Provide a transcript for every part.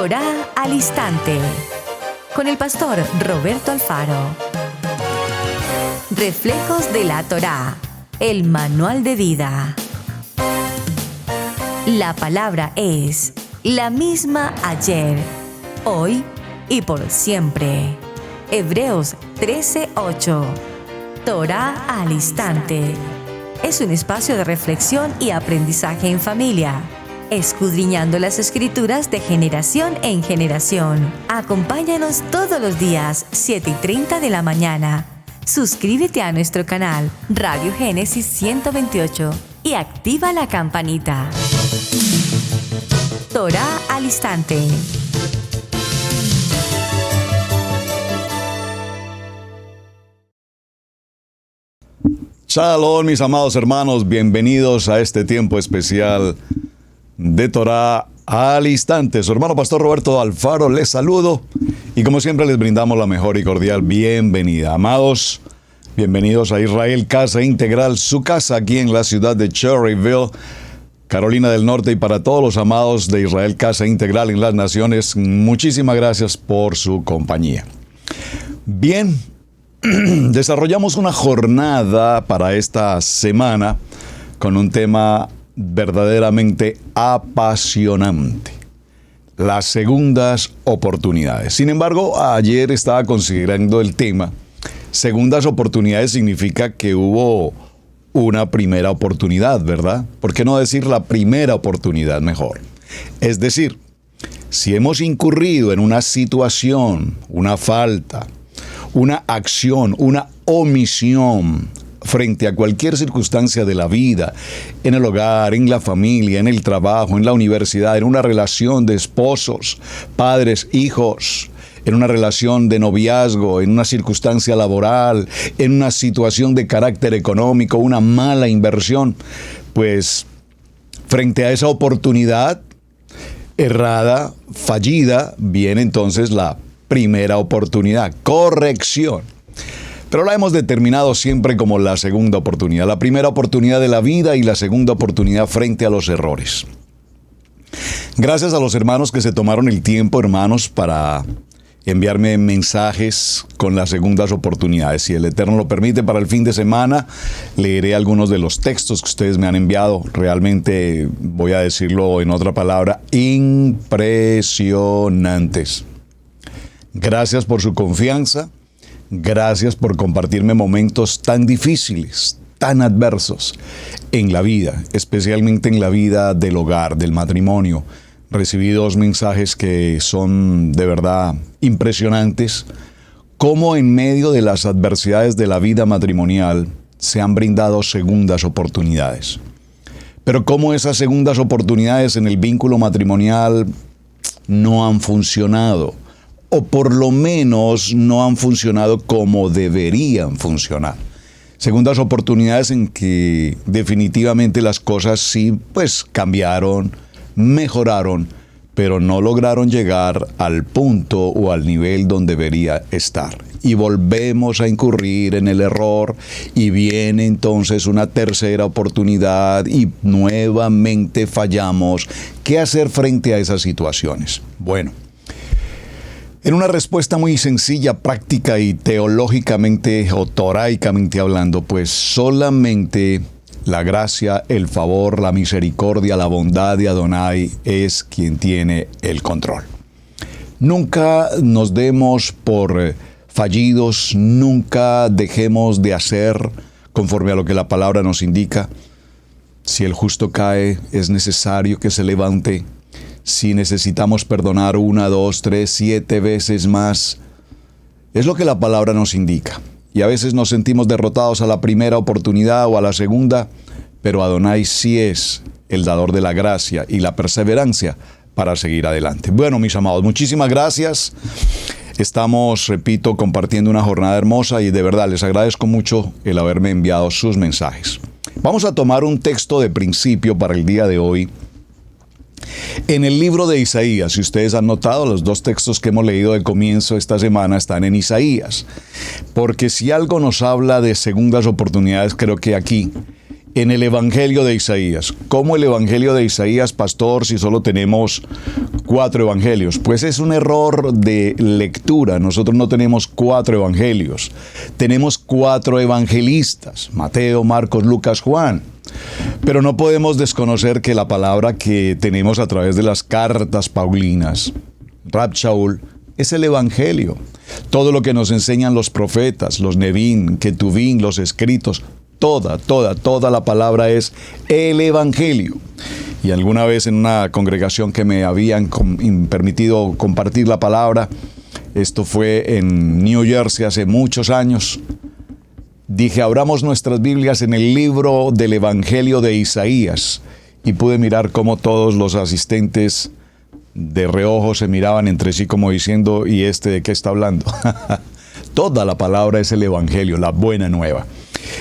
Torá al Instante, con el pastor Roberto Alfaro. Reflejos de la Torá, el manual de vida. La palabra es la misma ayer, hoy y por siempre. Hebreos 13:8. Torá al Instante. Es un espacio de reflexión y aprendizaje en familia, escudriñando las Escrituras de generación en generación. Acompáñanos todos los días, 7:30 de la mañana. Suscríbete a nuestro canal Radio Génesis 128 y activa la campanita. Torá al Instante. Shalom, mis amados hermanos, bienvenidos a este tiempo especial de Torá al Instante. Su hermano pastor Roberto Alfaro les saludo y como siempre les brindamos la mejor y cordial bienvenida. Amados, bienvenidos a Israel Casa Integral, su casa aquí en la ciudad de Cherryville, Carolina del Norte, y para todos los amados de Israel Casa Integral en las naciones, muchísimas gracias por su compañía. Bien, desarrollamos una jornada para esta semana con un tema verdaderamente apasionante: las segundas oportunidades. Sin embargo, ayer estaba considerando el tema. Segundas oportunidades significa que hubo una primera oportunidad, ¿verdad? ¿Por qué no decir la primera oportunidad mejor? Es decir, si hemos incurrido en una situación, una falta, una acción, una omisión frente a cualquier circunstancia de la vida, en el hogar, en la familia, en el trabajo, en la universidad, en una relación de esposos, padres, hijos, en una relación de noviazgo, en una circunstancia laboral, en una situación de carácter económico, una mala inversión, pues frente a esa oportunidad errada, fallida, viene entonces la primera oportunidad, corrección. Pero la hemos determinado siempre como la segunda oportunidad, la primera oportunidad de la vida y la segunda oportunidad frente a los errores. Gracias a los hermanos que se tomaron el tiempo, hermanos, para enviarme mensajes con las segundas oportunidades. Si el Eterno lo permite, para el fin de semana leeré algunos de los textos que ustedes me han enviado. Realmente, voy a decirlo en otra palabra, impresionantes. Gracias por su confianza, gracias por compartirme momentos tan difíciles, tan adversos en la vida, especialmente en la vida del hogar, del matrimonio. Recibí 2 mensajes que son de verdad impresionantes, cómo en medio de las adversidades de la vida matrimonial se han brindado segundas oportunidades. Pero cómo esas segundas oportunidades en el vínculo matrimonial no han funcionado, o por lo menos no han funcionado como deberían funcionar. Segundas oportunidades en que definitivamente las cosas sí, pues cambiaron, mejoraron, pero no lograron llegar al punto o al nivel donde debería estar. Y volvemos a incurrir en el error y viene entonces una tercera oportunidad y nuevamente fallamos. ¿Qué hacer frente a esas situaciones? Bueno, en una respuesta muy sencilla, práctica y teológicamente o toraicamente hablando, pues solamente la gracia, el favor, la misericordia, la bondad de Adonai es quien tiene el control. Nunca nos demos por fallidos, nunca dejemos de hacer conforme a lo que la palabra nos indica. Si el justo cae, es necesario que se levante. Si necesitamos perdonar 1, 2, 3, 7 veces más, es lo que la palabra nos indica. Y a veces nos sentimos derrotados a la primera oportunidad o a la segunda, pero Adonai sí es el dador de la gracia y la perseverancia para seguir adelante. Bueno, mis amados, muchísimas gracias. Estamos, repito, compartiendo una jornada hermosa y de verdad les agradezco mucho el haberme enviado sus mensajes. Vamos a tomar un texto de principio para el día de hoy. En el libro de Isaías, si ustedes han notado, los 2 textos que hemos leído de comienzo esta semana están en Isaías. Porque si algo nos habla de segundas oportunidades, creo que aquí en el Evangelio de Isaías. ¿Cómo el Evangelio de Isaías, pastor, si solo tenemos 4 evangelios? Pues es un error de lectura. Nosotros no tenemos 4 evangelios. Tenemos 4 evangelistas: Mateo, Marcos, Lucas, Juan. Pero no podemos desconocer que la palabra que tenemos a través de las cartas paulinas, Rab Shaul, es el Evangelio. Todo lo que nos enseñan los profetas, los Nevim, Ketuvim, los escritos, toda la palabra es el Evangelio. Y alguna vez en una congregación que me habían permitido compartir la palabra, esto fue en New Jersey hace muchos años, dije: abramos nuestras Biblias en el libro del Evangelio de Isaías. Y pude mirar cómo todos los asistentes de reojo se miraban entre sí como diciendo: ¿y este de qué está hablando? Toda la palabra es el Evangelio, la buena nueva.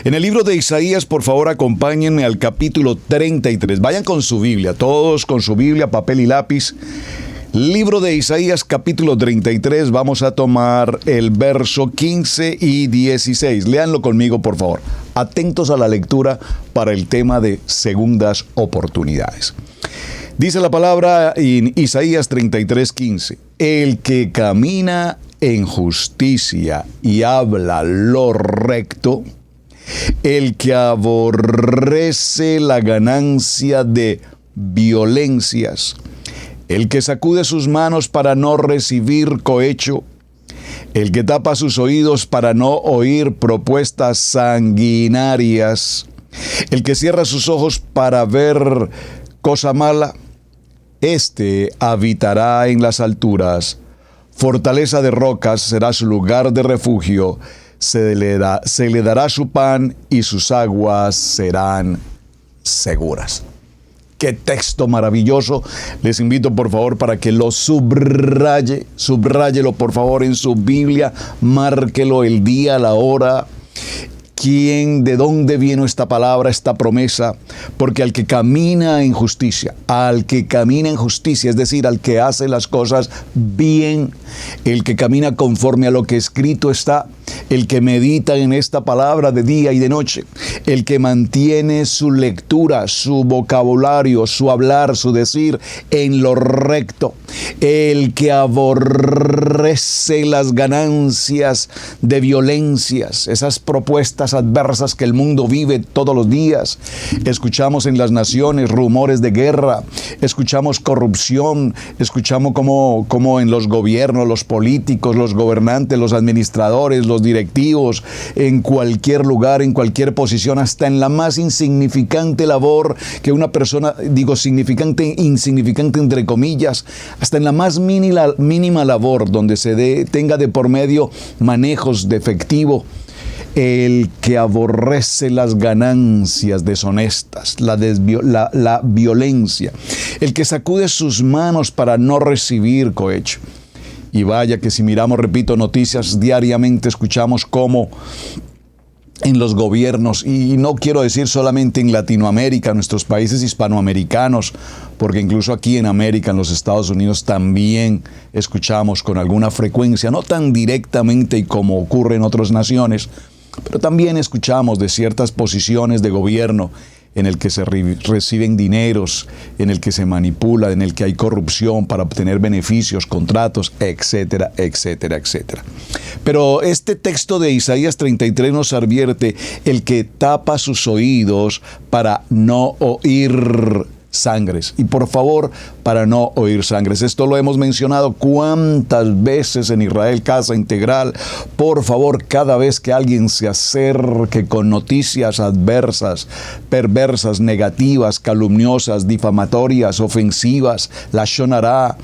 En el libro de Isaías, por favor, acompáñenme al capítulo 33. Vayan con su Biblia, todos con su Biblia, papel y lápiz. Libro de Isaías, capítulo 33. Vamos a tomar el verso 15 y 16. Léanlo conmigo, por favor. Atentos a la lectura para el tema de segundas oportunidades. Dice la palabra en Isaías 33:15: el que camina en justicia y habla lo recto, el que aborrece la ganancia de violencias, el que sacude sus manos para no recibir cohecho, el que tapa sus oídos para no oír propuestas sanguinarias, el que cierra sus ojos para ver cosa mala, este habitará en las alturas, fortaleza de rocas será su lugar de refugio, se le dará su pan y sus aguas serán seguras. ¡Qué texto maravilloso! Les invito, por favor, para que lo subráyelo, por favor, en su Biblia, márquelo el día, la hora. ¿De dónde vino esta palabra, esta promesa? Porque al que camina en justicia, es decir, al que hace las cosas bien, el que camina conforme a lo que escrito está, el que medita en esta palabra de día y de noche, el que mantiene su lectura, su vocabulario, su hablar, su decir en lo recto, el que aborrece las ganancias de violencias, esas propuestas adversas que el mundo vive todos los días. Escuchamos en las naciones rumores de guerra, escuchamos corrupción, escuchamos cómo en los gobiernos, los políticos, los gobernantes, los administradores, los directivos, en cualquier lugar, en cualquier posición, hasta en la más insignificante labor que una persona, insignificante entre comillas, hasta en la más mínima labor donde tenga de por medio manejos de efectivo, el que aborrece las ganancias deshonestas, la violencia, el que sacude sus manos para no recibir cohecho. Y vaya que si miramos, repito, noticias diariamente, escuchamos cómo en los gobiernos, y no quiero decir solamente en Latinoamérica, nuestros países hispanoamericanos, porque incluso aquí en América, en los Estados Unidos, también escuchamos con alguna frecuencia, no tan directamente y como ocurre en otras naciones, pero también escuchamos de ciertas posiciones de gobierno en el que se reciben dineros, en el que se manipula, en el que hay corrupción para obtener beneficios, contratos, etcétera, etcétera, etcétera. Pero este texto de Isaías 33 nos advierte: el que tapa sus oídos para no oír sangres. Y por favor, para no oír sangres. Esto lo hemos mencionado cuántas veces en Israel Casa Integral. Por favor, cada vez que alguien se acerque con noticias adversas, perversas, negativas, calumniosas, difamatorias, ofensivas, la shonará,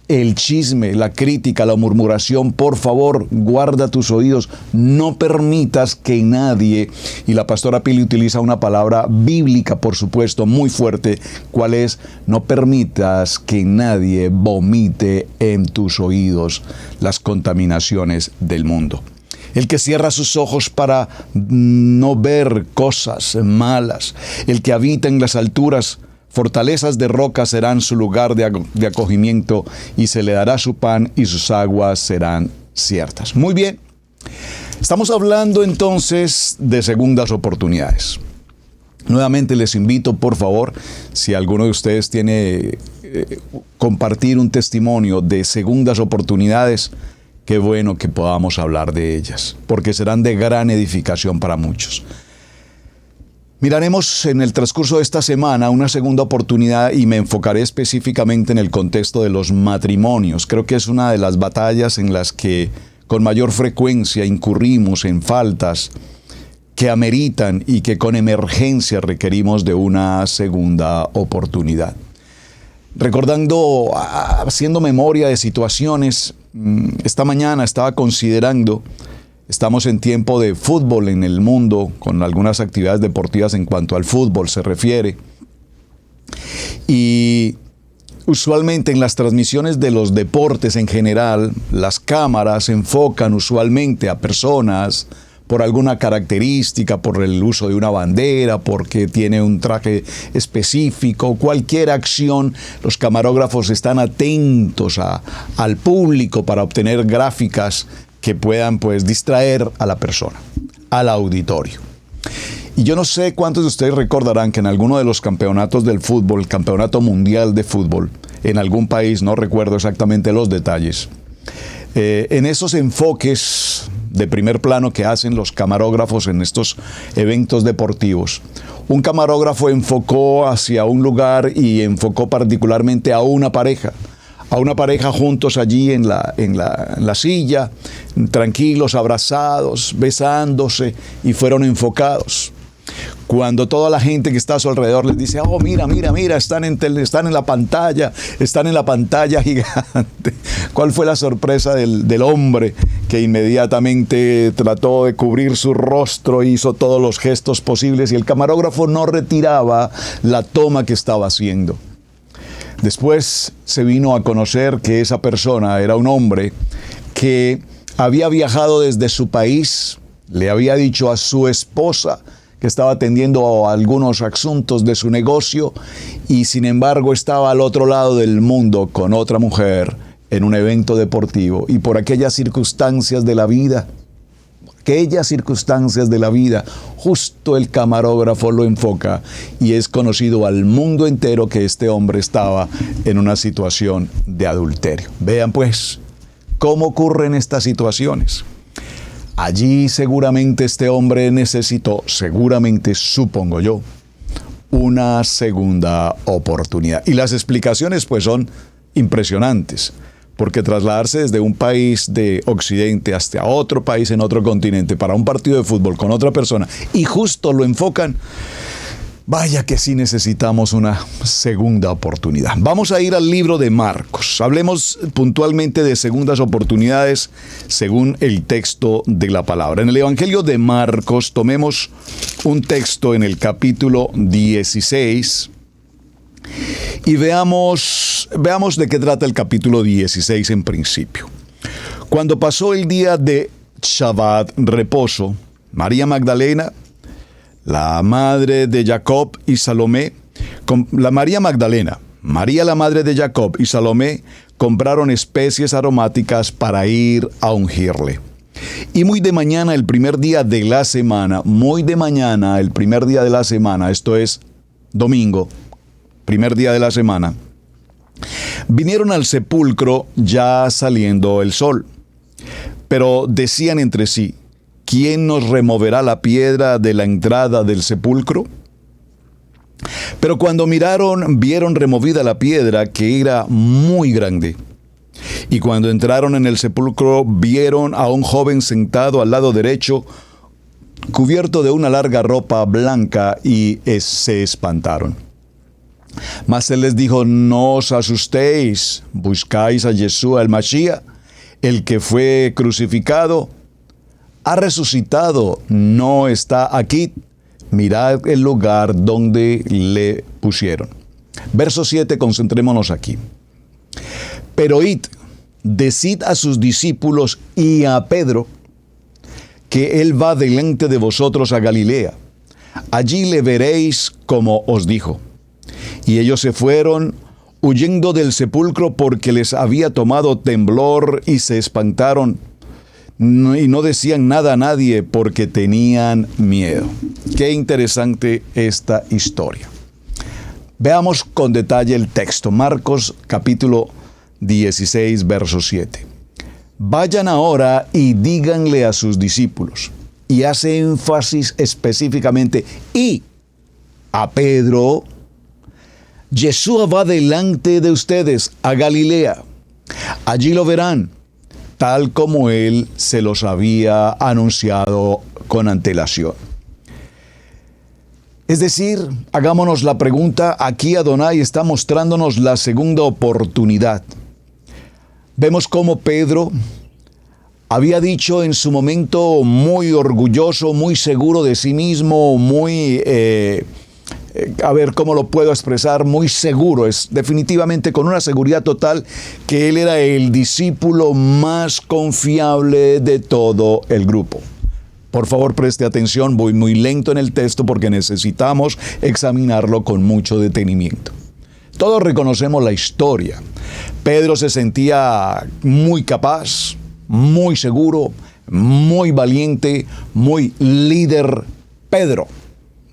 el chisme, la crítica, la murmuración, por favor, guarda tus oídos. No permitas que nadie, y la pastora Pili utiliza una palabra bíblica, por supuesto, muy fuerte, ¿cuál es? No permitas que nadie vomite en tus oídos las contaminaciones del mundo. El que cierra sus ojos para no ver cosas malas, el que habita en las alturas, fortalezas de roca serán su lugar de acogimiento, y se le dará su pan y sus aguas serán ciertas. Muy bien, estamos hablando entonces de segundas oportunidades. Nuevamente les invito, por favor, si alguno de ustedes tiene compartir un testimonio de segundas oportunidades, qué bueno que podamos hablar de ellas, porque serán de gran edificación para muchos. Miraremos en el transcurso de esta semana una segunda oportunidad y me enfocaré específicamente en el contexto de los matrimonios. Creo que es una de las batallas en las que con mayor frecuencia incurrimos en faltas que ameritan y que con emergencia requerimos de una segunda oportunidad. Recordando, haciendo memoria de situaciones, esta mañana estaba considerando, estamos en tiempo de fútbol en el mundo, con algunas actividades deportivas en cuanto al fútbol se refiere, y usualmente en las transmisiones de los deportes en general, las cámaras enfocan usualmente a personas por alguna característica, por el uso de una bandera, porque tiene un traje específico, cualquier acción, los camarógrafos están atentos al público para obtener gráficas que puedan pues distraer a la persona, al auditorio. Y yo no sé cuántos de ustedes recordarán que en alguno de los campeonatos del fútbol, el campeonato mundial de fútbol, en algún país, no recuerdo exactamente los detalles, en esos enfoques de primer plano que hacen los camarógrafos en estos eventos deportivos, un camarógrafo enfocó hacia un lugar y enfocó particularmente a una pareja juntos allí en la silla, tranquilos, abrazados, besándose, y fueron enfocados. Cuando toda la gente que está a su alrededor les dice, oh, mira, están en la pantalla gigante. ¿Cuál fue la sorpresa del hombre que inmediatamente trató de cubrir su rostro, hizo todos los gestos posibles y el camarógrafo no retiraba la toma que estaba haciendo? Después se vino a conocer que esa persona era un hombre que había viajado desde su país, le había dicho a su esposa que estaba atendiendo algunos asuntos de su negocio y sin embargo estaba al otro lado del mundo con otra mujer en un evento deportivo, y por aquellas circunstancias de la vida, justo el camarógrafo lo enfoca y es conocido al mundo entero que este hombre estaba en una situación de adulterio. Vean pues cómo ocurren estas situaciones. Allí seguramente este hombre necesitó, supongo yo, una segunda oportunidad. Y las explicaciones pues son impresionantes, porque trasladarse desde un país de Occidente hasta otro país en otro continente para un partido de fútbol con otra persona y justo lo enfocan, vaya que sí necesitamos una segunda oportunidad. Vamos a ir al libro de Marcos. Hablemos puntualmente de segundas oportunidades según el texto de la palabra. En el Evangelio de Marcos tomemos un texto en el capítulo 16 y veamos de qué trata el capítulo 16 en principio. Cuando pasó el día de Shabbat, reposo, María Magdalena, la madre de Jacob y Salomé, María la madre de Jacob y Salomé compraron especies aromáticas para ir a ungirle. Y muy de mañana, el primer día de la semana, esto es domingo, primer día de la semana, vinieron al sepulcro ya saliendo el sol. Pero decían entre sí, ¿quién nos removerá la piedra de la entrada del sepulcro? Pero cuando miraron, vieron removida la piedra, que era muy grande. Y cuando entraron en el sepulcro, vieron a un joven sentado al lado derecho, cubierto de una larga ropa blanca, y se espantaron. Mas él les dijo, no os asustéis, buscáis a Yeshua el Mashiach, el que fue crucificado. Ha resucitado, no está aquí. Mirad el lugar donde le pusieron. Verso 7, concentrémonos aquí. Pero id, decid a sus discípulos y a Pedro que él va delante de vosotros a Galilea. Allí le veréis como os dijo. Y ellos se fueron huyendo del sepulcro porque les había tomado temblor y se espantaron. y no decían nada a nadie porque tenían miedo. Qué interesante esta historia. Veamos con detalle el texto. Marcos capítulo 16, verso 7. Vayan ahora y díganle a sus discípulos. Y hace énfasis específicamente y a Pedro. Yeshua va delante de ustedes a Galilea. Allí lo verán, tal como él se los había anunciado con antelación. Es decir, hagámonos la pregunta, aquí Adonai está mostrándonos la segunda oportunidad. Vemos cómo Pedro había dicho en su momento muy orgulloso, muy seguro de sí mismo, muy, a ver cómo lo puedo expresar, muy seguro, es definitivamente con una seguridad total que él era el discípulo más confiable de todo el grupo. Por favor, preste atención, voy muy lento en el texto porque necesitamos examinarlo con mucho detenimiento. Todos reconocemos la historia. Pedro se sentía muy capaz, muy seguro, muy valiente, muy líder. Pedro,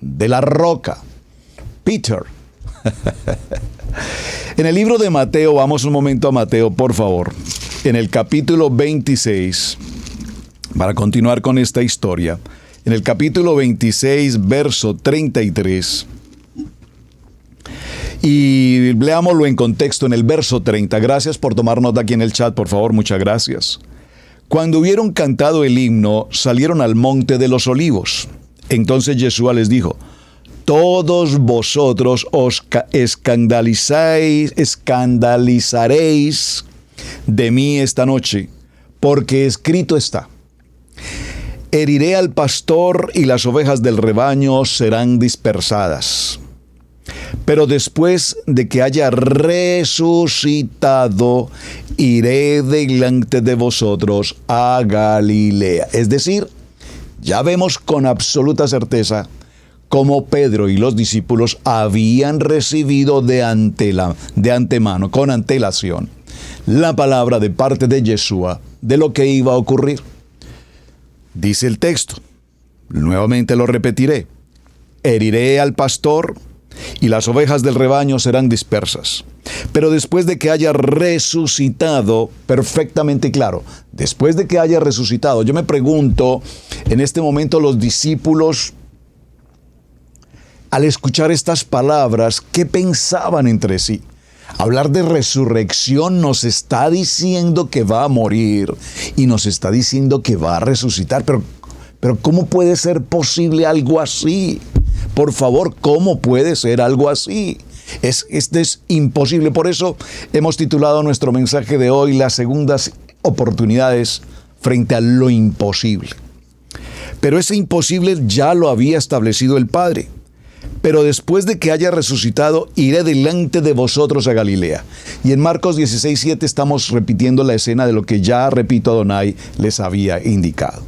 de la roca. Peter. En el libro de Mateo, vamos un momento a Mateo, por favor. En el capítulo 26, para continuar con esta historia, en el capítulo 26, verso 33, y leámoslo en contexto en el verso 30. Gracias por tomar nota aquí en el chat, por favor, muchas gracias. Cuando hubieron cantado el himno, salieron al monte de los olivos. Entonces Yeshua les dijo: todos vosotros os escandalizaréis de mí esta noche, porque escrito está: heriré al pastor y las ovejas del rebaño serán dispersadas. Pero después de que haya resucitado, iré delante de vosotros a Galilea. Es decir, ya vemos con absoluta certeza cómo Pedro y los discípulos habían recibido de antemano, con antelación, la palabra de parte de Yeshua de lo que iba a ocurrir. Dice el texto, nuevamente lo repetiré: heriré al pastor y las ovejas del rebaño serán dispersas. Pero después de que haya resucitado, perfectamente claro, después de que haya resucitado, yo me pregunto, en este momento los discípulos, al escuchar estas palabras, ¿qué pensaban entre sí? Hablar de resurrección nos está diciendo que va a morir y nos está diciendo que va a resucitar, pero ¿cómo puede ser posible algo así? Por favor, ¿cómo puede ser algo así? Esto es imposible. Por eso hemos titulado nuestro mensaje de hoy Las segundas oportunidades frente a lo imposible. Pero ese imposible ya lo había establecido el Padre. Pero después de que haya resucitado, iré delante de vosotros a Galilea. Y en Marcos 16:7 estamos repitiendo la escena de lo que ya, repito, Adonai les había indicado.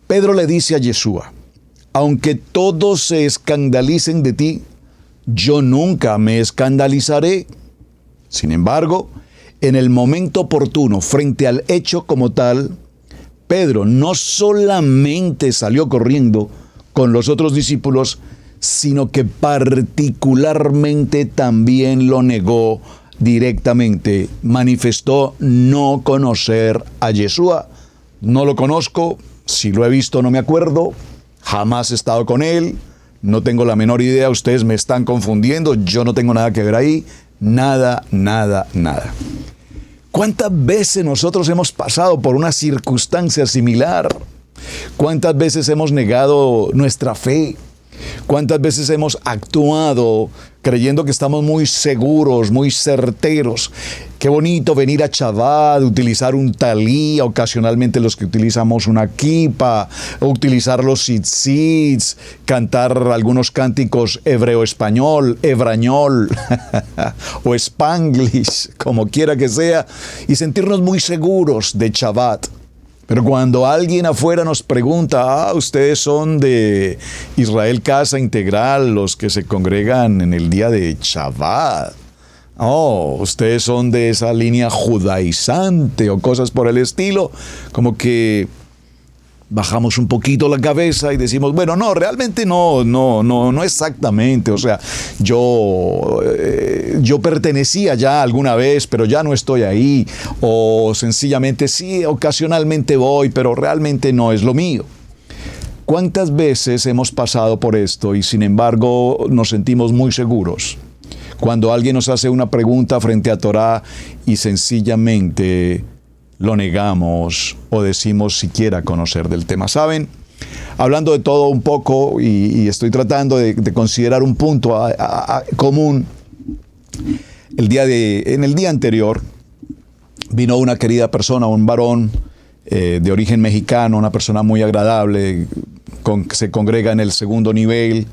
Pedro le dice a Yeshua: aunque todos se escandalicen de ti, yo nunca me escandalizaré. Sin embargo, en el momento oportuno, frente al hecho como tal, Pedro no solamente salió corriendo con los otros discípulos, sino que particularmente también lo negó directamente. Manifestó no conocer a Yeshua. No lo conozco, si lo he visto no me acuerdo, jamás he estado con él, no tengo la menor idea, ustedes me están confundiendo, yo no tengo nada que ver ahí, nada. ¿Cuántas veces nosotros hemos pasado por una circunstancia similar? ¿Cuántas veces hemos negado nuestra fe? ¿Cuántas veces hemos actuado creyendo que estamos muy seguros, muy certeros? Qué bonito venir a Shabbat, utilizar un talí, ocasionalmente los que utilizamos una kipa, utilizar los tzitzits, cantar algunos cánticos hebreo-español, hebrañol o spanglish, como quiera que sea, y sentirnos muy seguros de Shabbat. Pero cuando alguien afuera nos pregunta: ustedes son de Israel Casa Integral, los que se congregan en el día de Shabbat, oh, ustedes son de esa línea judaizante o cosas por el estilo, como que bajamos un poquito la cabeza y decimos, bueno, no, realmente no exactamente. O sea, yo pertenecía ya alguna vez, pero ya no estoy ahí. O sencillamente sí, ocasionalmente voy, pero realmente no es lo mío. ¿Cuántas veces hemos pasado por esto y sin embargo nos sentimos muy seguros? Cuando alguien nos hace una pregunta frente a Torá y sencillamente lo negamos o decimos siquiera conocer del tema. ¿Saben? Hablando de todo un poco y estoy tratando de considerar un punto común. En el día anterior vino una querida persona, un varón de origen mexicano, una persona muy agradable, se congrega en el segundo nivel.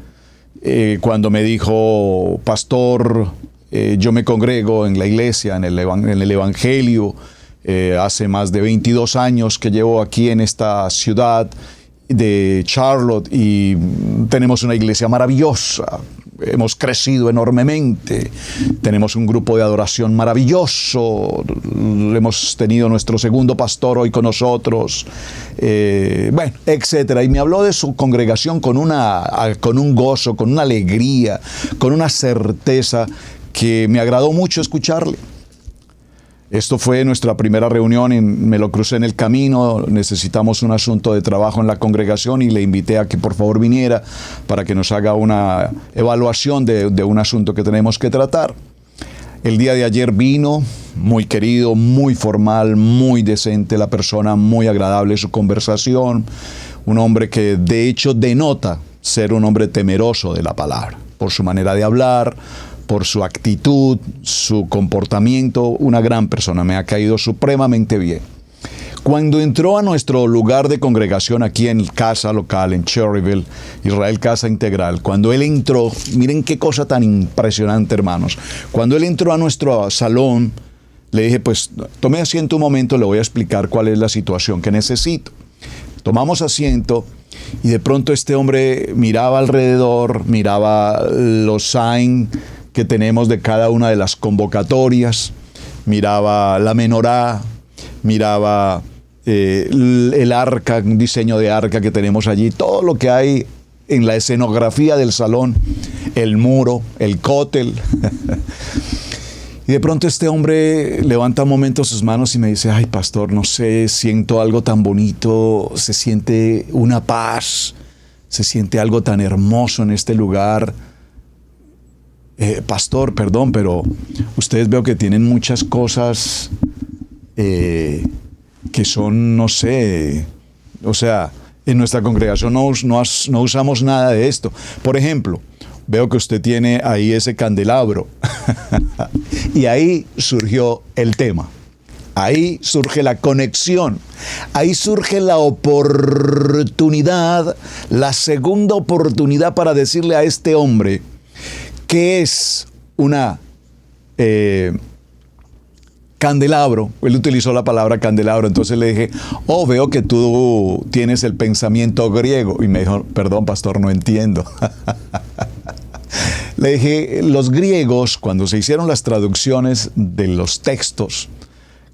Cuando me dijo, pastor, yo me congrego en la iglesia, en el Evangelio, hace más de 22 años que llevo aquí en esta ciudad de Charlotte y tenemos una iglesia maravillosa. Hemos crecido enormemente, tenemos un grupo de adoración maravilloso, hemos tenido nuestro segundo pastor hoy con nosotros, bueno, etcétera. Y me habló de su congregación con un gozo, con una alegría, con una certeza que me agradó mucho escucharle. Esto fue nuestra primera reunión, me lo crucé en el camino, necesitamos un asunto de trabajo en la congregación y le invité a que por favor viniera para que nos haga una evaluación de un asunto que tenemos que tratar. El día de ayer vino, muy querido, muy formal, muy decente la persona, muy agradable su conversación, un hombre que de hecho denota ser un hombre temeroso de la palabra, por su manera de hablar, por su actitud, su comportamiento, una gran persona, me ha caído supremamente bien. Cuando entró a nuestro lugar de congregación aquí en casa local, en Cherryville, Israel Casa Integral, cuando él entró, miren qué cosa tan impresionante, hermanos, cuando él entró a nuestro salón, le dije, pues tome asiento un momento, le voy a explicar cuál es la situación que necesito. Tomamos asiento y de pronto este hombre miraba alrededor, miraba los signs que tenemos de cada una de las convocatorias, miraba la menorá, miraba el arca, un diseño de arca que tenemos allí, todo lo que hay en la escenografía del salón, el muro, el cótel. Y de pronto este hombre levanta un momento sus manos y me dice, ay pastor, no sé, siento algo tan bonito, se siente una paz, se siente algo tan hermoso en este lugar. Pastor, perdón, pero ustedes veo que tienen muchas cosas que son, no sé, o sea, en nuestra congregación no usamos nada de esto. Por ejemplo, veo que usted tiene ahí ese candelabro. Y ahí surgió el tema. Ahí surge la conexión. Ahí surge la oportunidad, la segunda oportunidad para decirle a este hombre que es una candelabro. Él utilizó la palabra candelabro, entonces le dije, oh, veo que tú tienes el pensamiento griego. Y me dijo, perdón, pastor, no entiendo. Le dije, los griegos, cuando se hicieron las traducciones de los textos,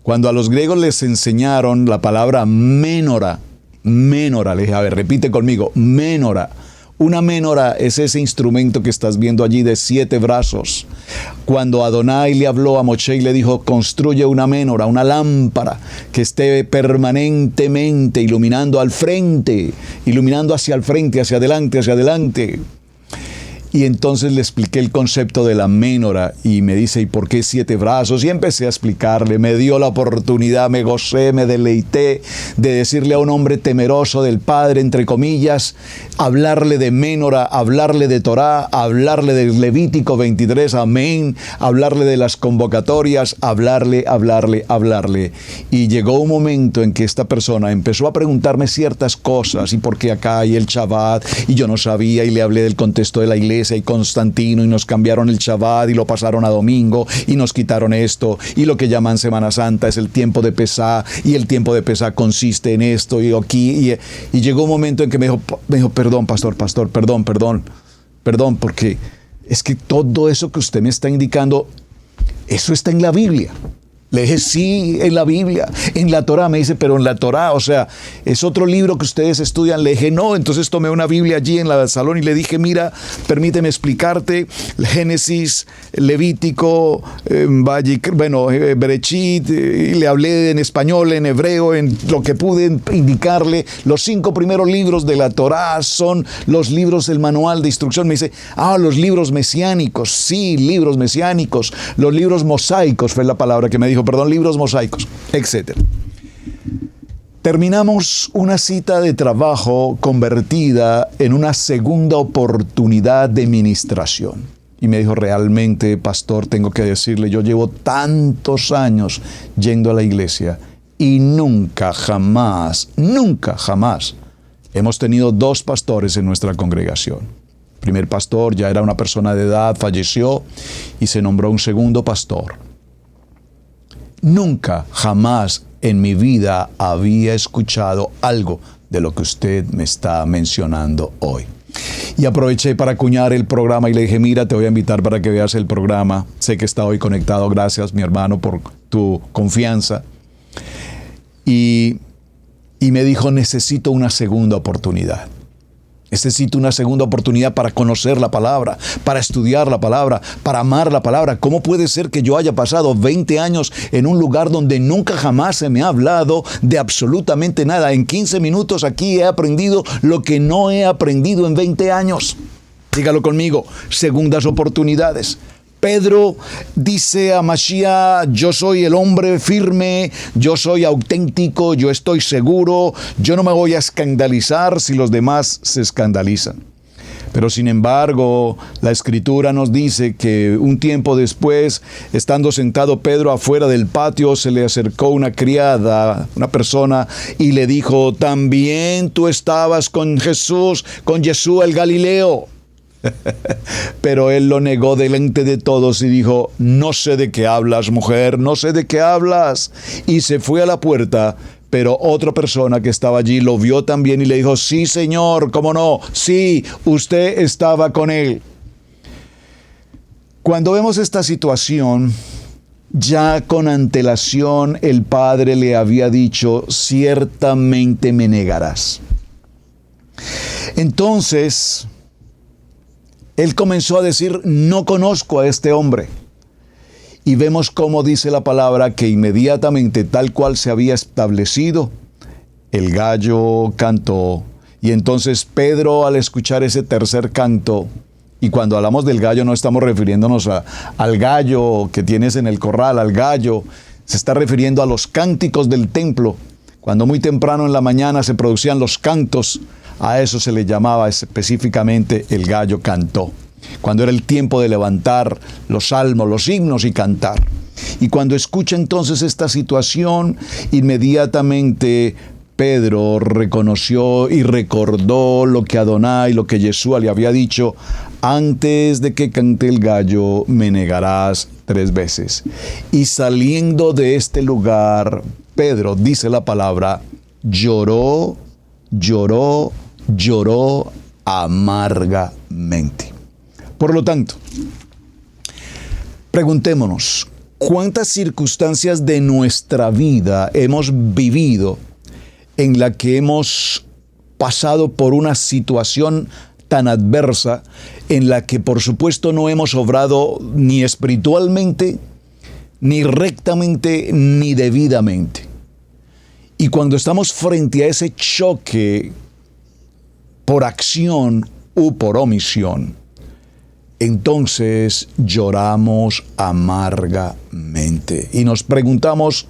cuando a los griegos les enseñaron la palabra ménora, le dije, a ver, repite conmigo, ménora. Una ménora es ese instrumento que estás viendo allí de 7 brazos. Cuando Adonai le habló a Moshe y le dijo, construye una ménora, una lámpara que esté permanentemente iluminando al frente, iluminando hacia el frente, hacia adelante, hacia adelante. Y entonces le expliqué el concepto de la ménora y me dice, ¿y por qué 7 brazos? Y empecé a explicarle, me dio la oportunidad, me gocé, me deleité de decirle a un hombre temeroso del Padre, entre comillas, hablarle de ménora, hablarle de Torá, hablarle de Levítico 23, amén, hablarle de las convocatorias, hablarle. Y llegó un momento en que esta persona empezó a preguntarme ciertas cosas, y por qué acá hay el Shabbat, y yo no sabía, y le hablé del contexto de la iglesia, y Constantino, y nos cambiaron el Shabbat y lo pasaron a domingo y nos quitaron esto, y lo que llaman Semana Santa es el tiempo de Pesá, y el tiempo de Pesá consiste en esto y aquí, y llegó un momento en que me dijo, perdón, pastor, perdón, porque es que todo eso que usted me está indicando Eso está en la Biblia. Le dije, sí, en la Biblia, en la Torá. Me dice, pero en la Torá, o sea, es otro libro que ustedes estudian. Le dije, no. Entonces tomé una Biblia allí en la salón y le dije, mira, permíteme explicarte. Génesis, Levítico, Berechit, y le hablé en español, en hebreo, en lo que pude indicarle. Los 5 primeros libros de la Torá son los libros del manual de instrucción. Me dice, los libros mesiánicos. Sí, libros mesiánicos. Los libros mosaicos fue la palabra que me dijo. Libros mosaicos, etc. Terminamos una cita de trabajo convertida en una segunda oportunidad de ministración. Y me dijo, realmente, pastor, tengo que decirle, yo llevo tantos años yendo a la iglesia y nunca, jamás hemos tenido 2 pastores en nuestra congregación. El primer pastor ya era una persona de edad, falleció y se nombró un segundo pastor. Nunca, jamás en mi vida había escuchado algo de lo que usted me está mencionando hoy. Y aproveché para acuñar el programa y le dije, mira, te voy a invitar para que veas el programa. Sé que está hoy conectado. Gracias, mi hermano, por tu confianza. Y me dijo, necesito una segunda oportunidad. Necesito una segunda oportunidad para conocer la palabra, para estudiar la palabra, para amar la palabra. ¿Cómo puede ser que yo haya pasado 20 años en un lugar donde nunca jamás se me ha hablado de absolutamente nada? En 15 minutos aquí he aprendido lo que no he aprendido en 20 años. Dígalo conmigo, segundas oportunidades. Pedro dice a Mashiach, yo soy el hombre firme, yo soy auténtico, yo estoy seguro, yo no me voy a escandalizar si los demás se escandalizan. Pero sin embargo, la Escritura nos dice que un tiempo después, estando sentado Pedro afuera del patio, se le acercó una criada, una persona, y le dijo, también tú estabas con Jesús, con Yeshua el Galileo. Pero él lo negó delante de todos y dijo, no sé de qué hablas, mujer, no sé de qué hablas. Y se fue a la puerta, pero otra persona que estaba allí lo vio también y le dijo, sí, señor, ¿cómo no? Sí, usted estaba con él. Cuando vemos esta situación, ya con antelación el Padre le había dicho, ciertamente me negarás. Entonces él comenzó a decir, no conozco a este hombre. Y vemos cómo dice la palabra que inmediatamente, tal cual se había establecido, el gallo cantó. Y entonces Pedro, al escuchar ese tercer canto, y cuando hablamos del gallo no estamos refiriéndonos al gallo que tienes en el corral, al gallo, se está refiriendo a los cánticos del templo. Cuando muy temprano en la mañana se producían los cantos, a eso se le llamaba específicamente el gallo cantó. Cuando era el tiempo de levantar los salmos, los himnos y cantar. Y cuando escucha entonces esta situación, inmediatamente Pedro reconoció y recordó lo que Adonai, lo que Yeshua le había dicho, antes de que cante el gallo me negarás 3 veces. Y saliendo de este lugar, Pedro, dice la palabra, lloró amargamente. Por lo tanto, preguntémonos, ¿cuántas circunstancias de nuestra vida hemos vivido en la que hemos pasado por una situación tan adversa en la que por supuesto no hemos obrado ni espiritualmente, ni rectamente, ni debidamente? Y cuando estamos frente a ese choque por acción u por omisión, entonces lloramos amargamente y nos preguntamos,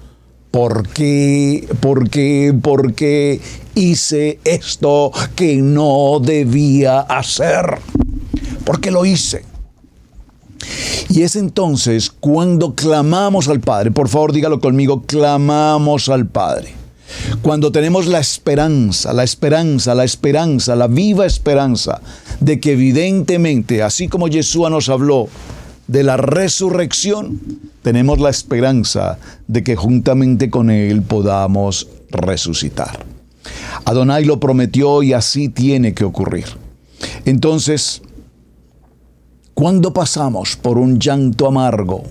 ¿por qué hice esto que no debía hacer? ¿Por qué lo hice? Y es entonces cuando clamamos al Padre, por favor dígalo conmigo, clamamos al Padre. Cuando tenemos la viva esperanza de que evidentemente, así como Yeshua nos habló de la resurrección, tenemos la esperanza de que juntamente con Él podamos resucitar. Adonai lo prometió y así tiene que ocurrir. Entonces, cuando pasamos por un llanto amargo,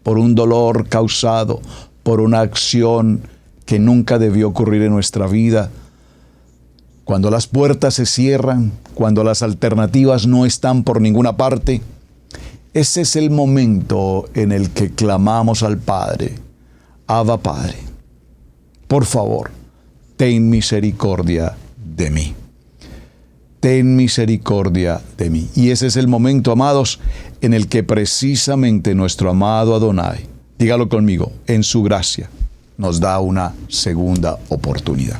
por un dolor causado por una acción que nunca debió ocurrir en nuestra vida. Cuando las puertas se cierran, cuando las alternativas no están por ninguna parte, ese es el momento en el que clamamos al Padre: Abba Padre, por favor, ten misericordia de mí. Ten misericordia de mí. Y ese es el momento, amados, en el que precisamente nuestro amado Adonai, dígalo conmigo, en su gracia, nos da una segunda oportunidad.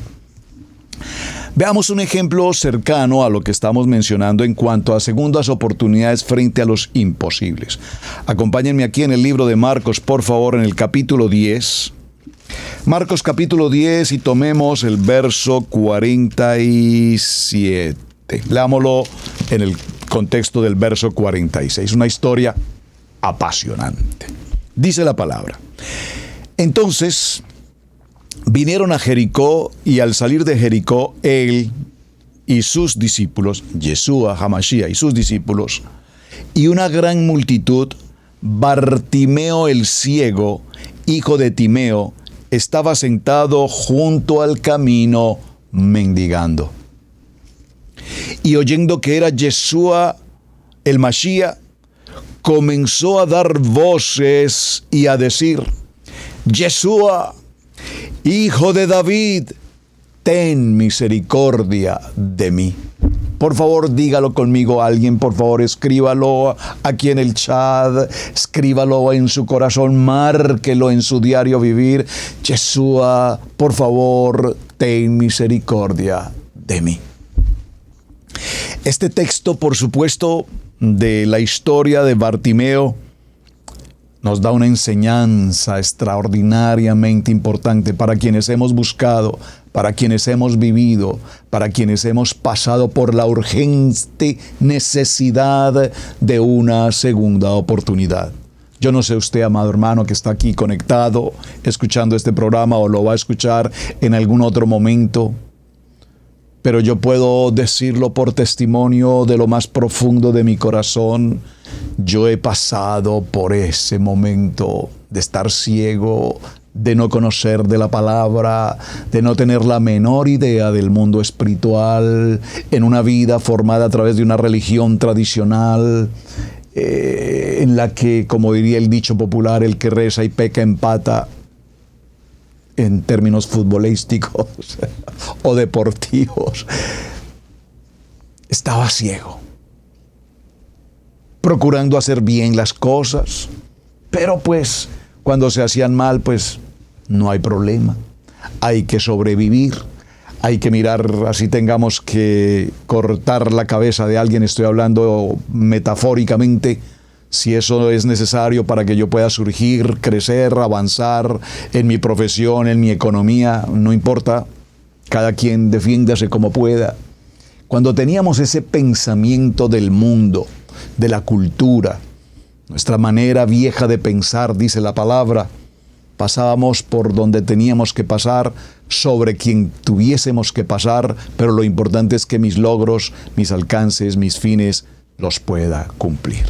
Veamos un ejemplo cercano a lo que estamos mencionando en cuanto a segundas oportunidades frente a los imposibles. Acompáñenme aquí en el libro de Marcos, por favor, en el capítulo 10. Marcos capítulo 10 y tomemos el verso 47. Leámoslo en el contexto del verso 46. Una historia apasionante. Dice la palabra: entonces vinieron a Jericó, y al salir de Jericó, él y sus discípulos, Yeshua, Hamashia y sus discípulos, y una gran multitud, Bartimeo el ciego, hijo de Timeo, estaba sentado junto al camino mendigando. Y oyendo que era Yeshua el Mashiach, comenzó a dar voces y a decir: Yeshua, hijo de David, ten misericordia de mí. Por favor, dígalo conmigo alguien, por favor, escríbalo aquí en el chat, escríbalo en su corazón, márquelo en su diario vivir. Yeshua, por favor, ten misericordia de mí. Este texto, por supuesto, de la historia de Bartimeo, nos da una enseñanza extraordinariamente importante para quienes hemos buscado, para quienes hemos vivido, para quienes hemos pasado por la urgente necesidad de una segunda oportunidad. Yo no sé usted, amado hermano, que está aquí conectado, escuchando este programa o lo va a escuchar en algún otro momento, pero yo puedo decirlo por testimonio de lo más profundo de mi corazón. Yo he pasado por ese momento de estar ciego, de no conocer de la palabra, de no tener la menor idea del mundo espiritual, en una vida formada a través de una religión tradicional, en la que, como diría el dicho popular, el que reza y peca empata, en términos futbolísticos o deportivos. Estaba ciego, procurando hacer bien las cosas, pero pues cuando se hacían mal, pues no hay problema. Hay que sobrevivir, hay que mirar, así tengamos que cortar la cabeza de alguien, estoy hablando metafóricamente, si eso es necesario para que yo pueda surgir, crecer, avanzar en mi profesión, en mi economía, no importa, cada quien defiéndase como pueda. Cuando teníamos ese pensamiento del mundo, de la cultura, nuestra manera vieja de pensar, dice la palabra, pasábamos por donde teníamos que pasar, sobre quien tuviésemos que pasar, pero lo importante es que mis logros, mis alcances, mis fines, los pueda cumplir.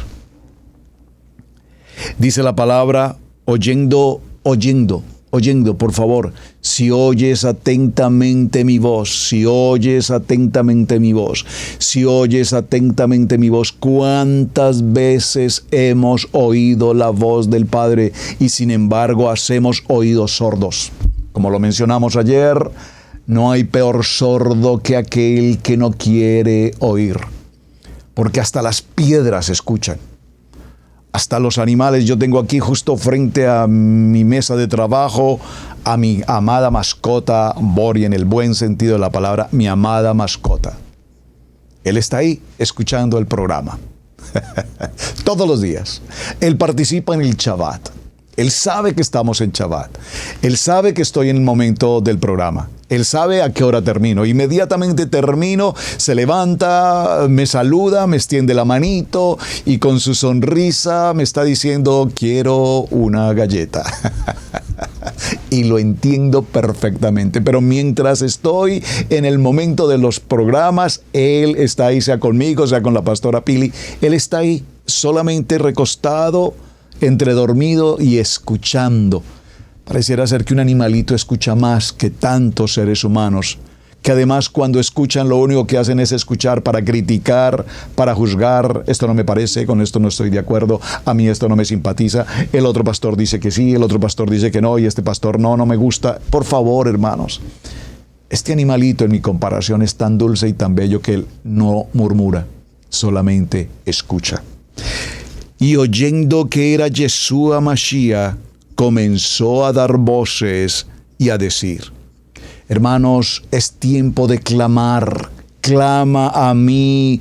Dice la palabra, oyendo, por favor, si oyes atentamente mi voz, si oyes atentamente mi voz, si oyes atentamente mi voz, ¿cuántas veces hemos oído la voz del Padre y sin embargo hacemos oídos sordos? Como lo mencionamos ayer, no hay peor sordo que aquel que no quiere oír, porque hasta las piedras escuchan. Hasta los animales. Yo tengo aquí justo frente a mi mesa de trabajo a mi amada mascota, Bori, en el buen sentido de la palabra, mi amada mascota. Él está ahí escuchando el programa. Todos los días. Él participa en el Shabbat. Él sabe que estamos en Shabbat. Él sabe que estoy en el momento del programa. Él sabe a qué hora termino. Inmediatamente termino, se levanta, me saluda, me extiende la manito y con su sonrisa me está diciendo, quiero una galleta. Y lo entiendo perfectamente. Pero mientras estoy en el momento de los programas, él está ahí, sea conmigo, sea con la pastora Pili. Él está ahí solamente recostado, entre dormido y escuchando. Pareciera ser que un animalito escucha más que tantos seres humanos, que además cuando escuchan lo único que hacen es escuchar para criticar, para juzgar. Esto no me parece, con esto no estoy de acuerdo, a mí esto no me simpatiza, el otro pastor dice que sí, el otro pastor dice que no, y este pastor no me gusta. Por favor, hermanos, este animalito en mi comparación es tan dulce y tan bello que él no murmura, solamente escucha. Y oyendo que era Yeshua Mashiach, comenzó a dar voces y a decir: hermanos, es tiempo de clamar. Clama a mí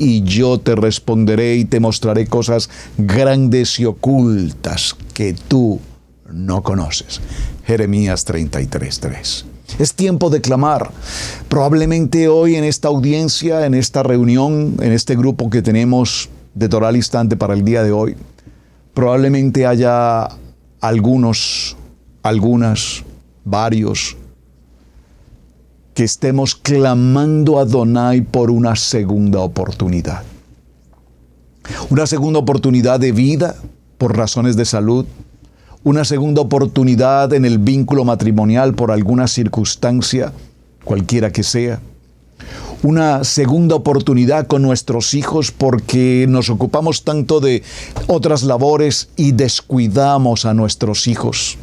y yo te responderé y te mostraré cosas grandes y ocultas que tú no conoces. Jeremías 33:3. Es tiempo de clamar. Probablemente hoy en esta audiencia, en esta reunión, en este grupo que tenemos de Torah al Instante para el día de hoy, probablemente haya algunas, varios, que estemos clamando a Adonai por una segunda oportunidad. Una segunda oportunidad de vida por razones de salud. Una segunda oportunidad en el vínculo matrimonial por alguna circunstancia, cualquiera que sea. Una segunda oportunidad con nuestros hijos porque nos ocupamos tanto de otras labores y descuidamos a nuestros hijos.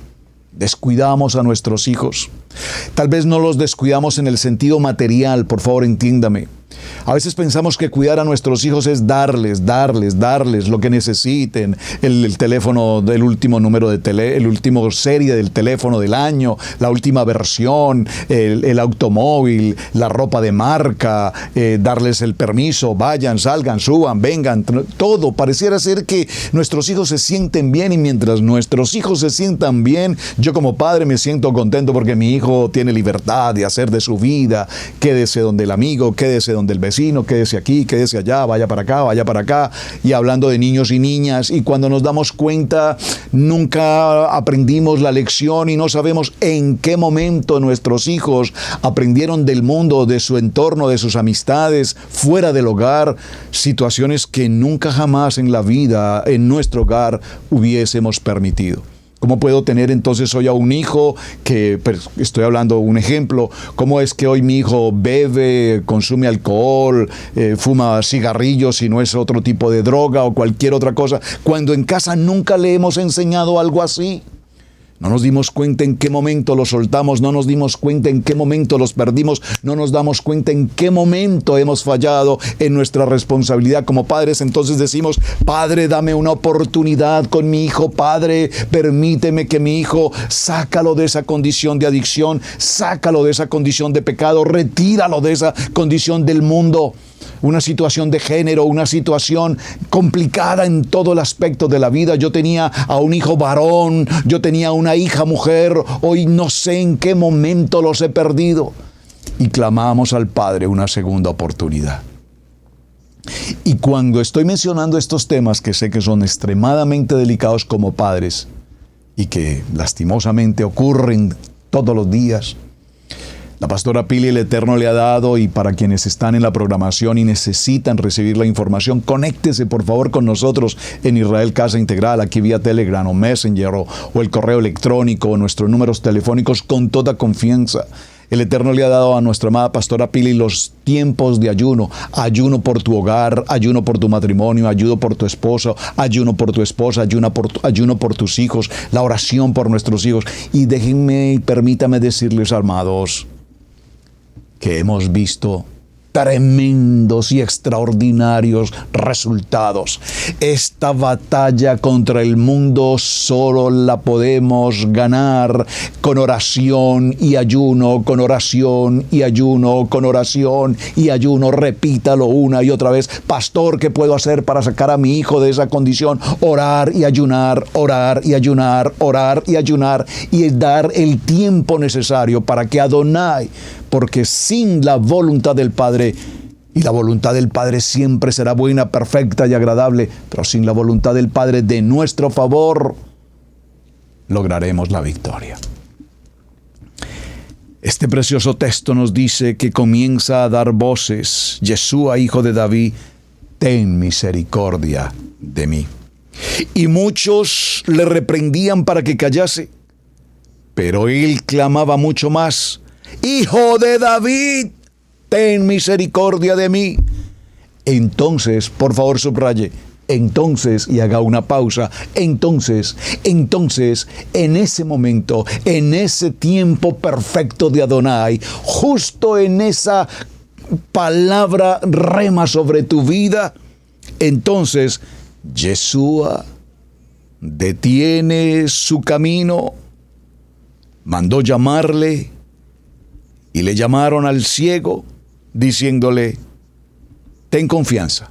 Tal vez no los descuidamos en el sentido material, por favor entiéndame. A veces pensamos que cuidar a nuestros hijos es darles lo que necesiten, el teléfono del último número el último serie del teléfono del año, la última versión, el automóvil, la ropa de marca, darles el permiso, vayan, salgan, suban, vengan, todo. Pareciera ser que nuestros hijos se sienten bien y mientras nuestros hijos se sientan bien, yo como padre me siento contento porque mi hijo tiene libertad de hacer de su vida, quédese donde el amigo, quédese donde el vecino, quédese aquí, quédese allá, vaya para acá, y hablando de niños y niñas, y cuando nos damos cuenta, nunca aprendimos la lección y no sabemos en qué momento nuestros hijos aprendieron del mundo, de su entorno, de sus amistades, fuera del hogar, situaciones que nunca jamás en la vida, en nuestro hogar, hubiésemos permitido. ¿Cómo puedo tener entonces hoy a un hijo que, estoy hablando un ejemplo, cómo es que hoy mi hijo bebe, consume alcohol, fuma cigarrillos si no es otro tipo de droga o cualquier otra cosa, cuando en casa nunca le hemos enseñado algo así? No nos dimos cuenta en qué momento los soltamos, no nos dimos cuenta en qué momento los perdimos, no nos damos cuenta en qué momento hemos fallado en nuestra responsabilidad como padres. Entonces decimos: Padre, dame una oportunidad con mi hijo. Padre, permíteme que mi hijo, sácalo de esa condición de adicción, sácalo de esa condición de pecado, retíralo de esa condición del mundo. Una situación de género, una situación complicada en todo el aspecto de la vida. Yo tenía a un hijo varón, yo tenía una hija mujer, hoy no sé en qué momento los he perdido. Y clamamos al Padre una segunda oportunidad. Y cuando estoy mencionando estos temas que sé que son extremadamente delicados como padres y que lastimosamente ocurren todos los días, la pastora Pili, el Eterno le ha dado, y para quienes están en la programación y necesitan recibir la información, conéctese por favor con nosotros en Israel Casa Integral, aquí vía Telegram o Messenger o el correo electrónico o nuestros números telefónicos con toda confianza. El Eterno le ha dado a nuestra amada pastora Pili los tiempos de ayuno. Ayuno por tu hogar, ayuno por tu matrimonio, ayuno por tu esposo, ayuno por tu esposa, ayuno por tus hijos, la oración por nuestros hijos. Y déjenme y permítame decirles, amados, que hemos visto tremendos y extraordinarios resultados. Esta batalla contra el mundo solo la podemos ganar con oración y ayuno, con oración y ayuno, con oración y ayuno. Repítalo una y otra vez. Pastor, ¿qué puedo hacer para sacar a mi hijo de esa condición? Orar y ayunar, orar y ayunar, orar y ayunar, y dar el tiempo necesario para que Adonai, porque sin la voluntad del Padre, y la voluntad del Padre siempre será buena, perfecta y agradable, pero sin la voluntad del Padre de nuestro favor, lograremos la victoria. Este precioso texto nos dice que comienza a dar voces: Yeshua, hijo de David, ten misericordia de mí. y muchos le reprendían para que callase. Pero él clamaba mucho más: Hijo de David, ten misericordia de mí. Entonces, por favor subraye, entonces, y haga una pausa, entonces, en ese momento, en ese tiempo perfecto de Adonai, justo en esa palabra rema sobre tu vida, entonces Yeshua detiene su camino, mandó llamarle, y le llamaron al ciego, diciéndole: ten confianza.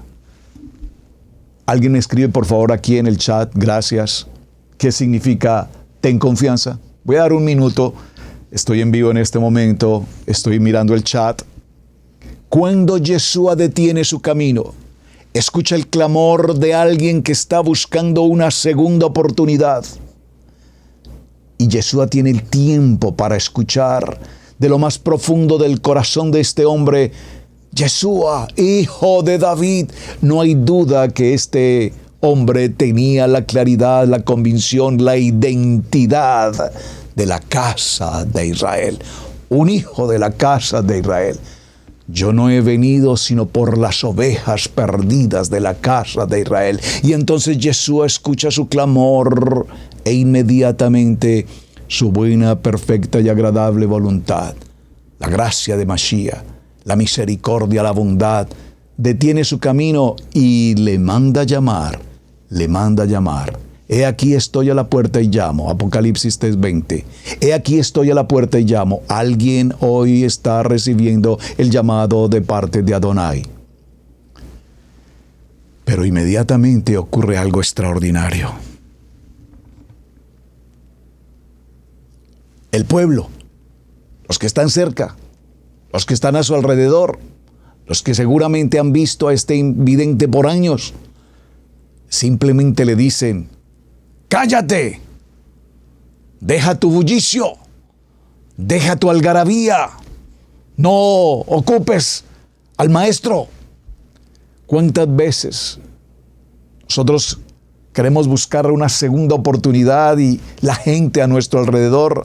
Alguien me escribe por favor aquí en el chat, gracias, ¿qué significa ten confianza? Voy a dar un minuto, estoy en vivo en este momento, estoy mirando el chat. Cuando Yeshua detiene su camino, escucha el clamor de alguien que está buscando una segunda oportunidad. Y Yeshua tiene el tiempo para escuchar de lo más profundo del corazón de este hombre: Yeshua, hijo de David. No hay duda que este hombre tenía la claridad, la convicción, la identidad de la casa de Israel. Un hijo de la casa de Israel. Yo no he venido sino por las ovejas perdidas de la casa de Israel. Y entonces Yeshua escucha su clamor e inmediatamente su buena, perfecta y agradable voluntad, la gracia de Mashiach, la misericordia, la bondad, detiene su camino y le manda llamar, He aquí estoy a la puerta y llamo. Apocalipsis 3:20. He aquí estoy a la puerta y llamo. Alguien hoy está recibiendo el llamado de parte de Adonai. Pero inmediatamente ocurre algo extraordinario. El pueblo, los que están cerca, los que están a su alrededor, los que seguramente han visto a este invidente por años, simplemente le dicen: cállate, deja tu bullicio, deja tu algarabía, no ocupes al maestro. ¿Cuántas veces nosotros queremos buscar una segunda oportunidad y la gente a nuestro alrededor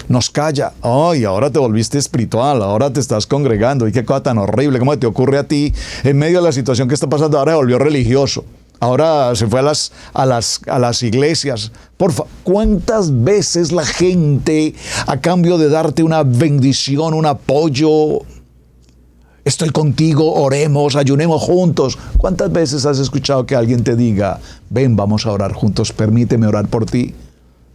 nos calla? Ay, ahora te volviste espiritual, ahora te estás congregando, y qué cosa tan horrible, ¿cómo te ocurre a ti en medio de la situación que está pasando? Ahora se volvió religioso, ahora se fue a las iglesias. Porfa, ¿cuántas veces la gente, a cambio de darte una bendición, un apoyo, estoy contigo, oremos, ayunemos juntos? ¿Cuántas veces has escuchado que alguien te diga: ven, vamos a orar juntos, permíteme orar por ti?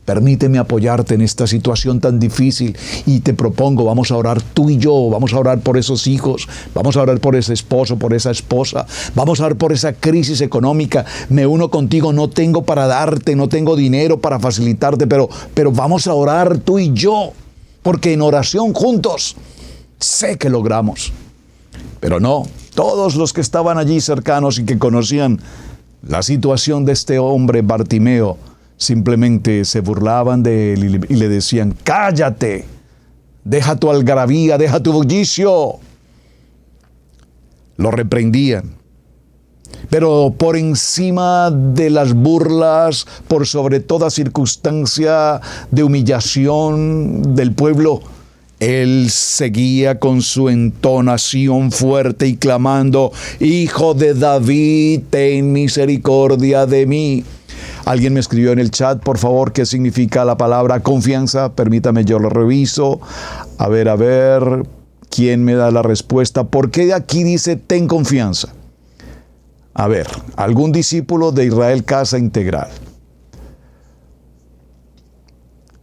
Permíteme apoyarte en esta situación tan difícil y te propongo, vamos a orar tú y yo, vamos a orar por esos hijos, vamos a orar por ese esposo, por esa esposa, vamos a orar por esa crisis económica, me uno contigo, no tengo para darte, no tengo dinero para facilitarte, pero vamos a orar tú y yo, porque en oración juntos sé que logramos. Pero no, todos los que estaban allí cercanos y que conocían la situación de este hombre Bartimeo, simplemente se burlaban de él y le decían: cállate, deja tu algarabía, deja tu bullicio. Lo reprendían. Pero por encima de las burlas, por sobre toda circunstancia de humillación del pueblo, él seguía con su entonación fuerte y clamando: Hijo de David, ten misericordia de mí. Alguien me escribió en el chat, por favor, ¿qué significa la palabra confianza? Permítame, yo lo reviso. A ver, ¿quién me da la respuesta? ¿Por qué aquí dice ten confianza? A ver, algún discípulo de Israel Casa Integral.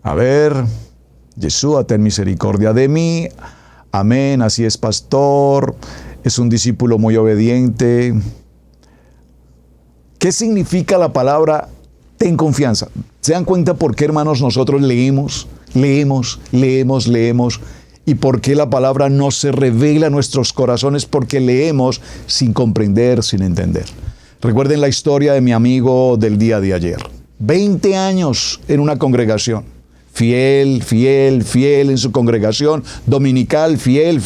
A ver, Yeshua, ten misericordia de mí. Amén, así es, pastor. Es un discípulo muy obediente. ¿Qué significa la palabra ten confianza? ¿Se dan cuenta por qué, hermanos, nosotros leemos? ¿Y por qué la palabra no se revela a nuestros corazones? Porque leemos sin comprender, sin entender. Recuerden la historia de mi amigo del día de ayer. 20 años en una congregación. Fiel en su congregación dominical, fiel.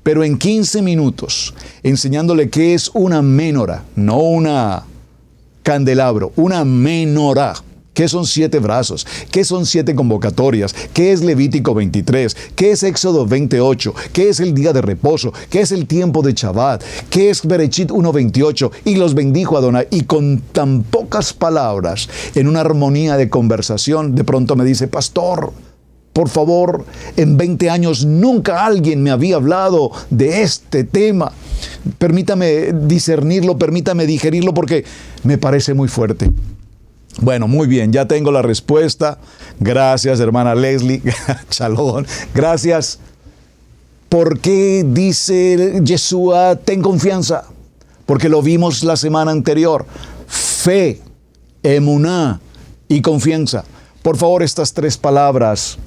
Pero en 15 minutos, enseñándole qué es una ménora, no una candelabro, una menorá. ¿Qué son 7 brazos? ¿Qué son 7 convocatorias? ¿Qué es Levítico 23? ¿Qué es Éxodo 28? ¿Qué es el día de reposo? ¿Qué es el tiempo de Shabbat? ¿Qué es Berechit 1:28? Y los bendijo Adonai. Y con tan pocas palabras, en una armonía de conversación, de pronto me dice: pastor, por favor, en 20 años nunca alguien me había hablado de este tema. Permítame discernirlo, permítame digerirlo, porque me parece muy fuerte. Bueno, muy bien, ya tengo la respuesta. Gracias, hermana Leslie. Shalom. Gracias. ¿Por qué dice Yeshua, ten confianza? Porque lo vimos la semana anterior. Fe, emuná y confianza. Por favor, estas 3 palabras,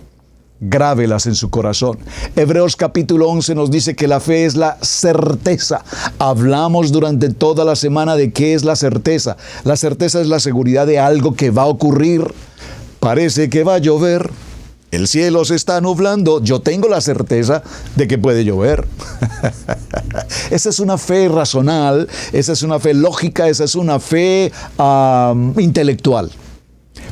grábelas en su corazón. Hebreos capítulo 11 nos dice que la fe es la certeza. Hablamos durante toda la semana de qué es la certeza. La certeza es la seguridad de algo que va a ocurrir. Parece que va a llover. El cielo se está nublando. Yo tengo la certeza de que puede llover. Esa es una fe racional, esa es una fe lógica, esa es una fe intelectual.